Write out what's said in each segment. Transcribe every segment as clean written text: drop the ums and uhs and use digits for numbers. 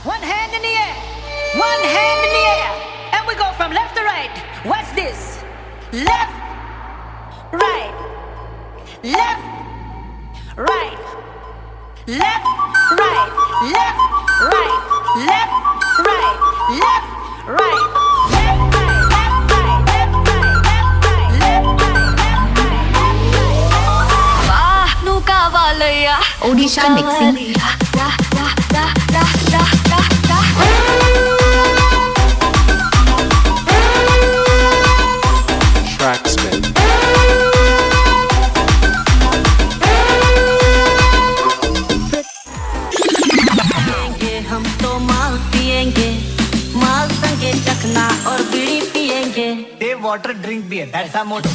One hand in the air. One hand in the air. And we go from left to right. Watch this. Left, right. Left, right. Left, right. Left, right. Left, right. Left, right. Left, right. Left, right. Left, right. Left, right. Left, right. Left, right. Odisha mixing. Track spin. हम तो माल पिएंगे, माल संगे चखना और बीड़ी पिएंगे। They water drink beer. That's our motto.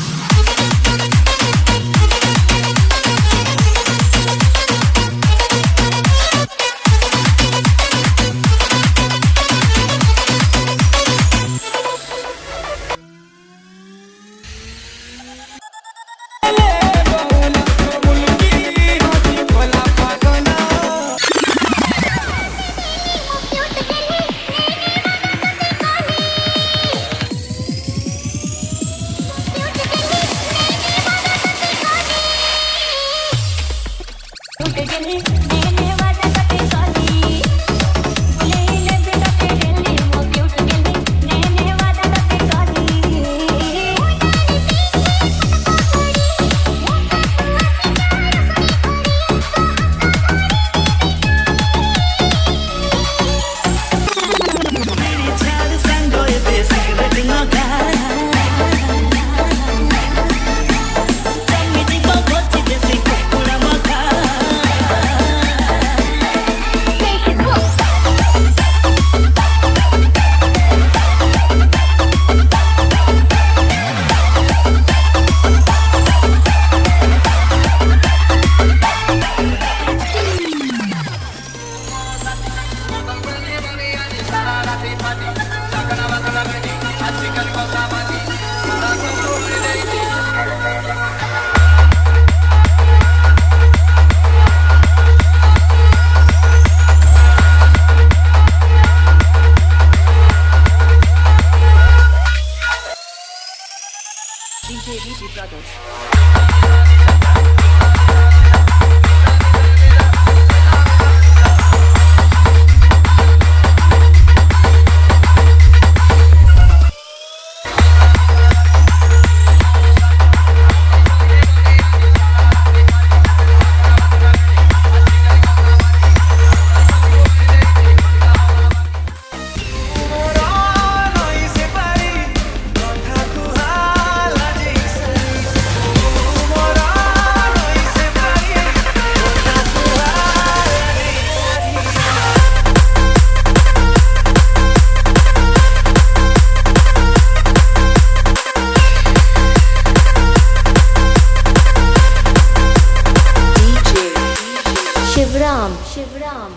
Shivram.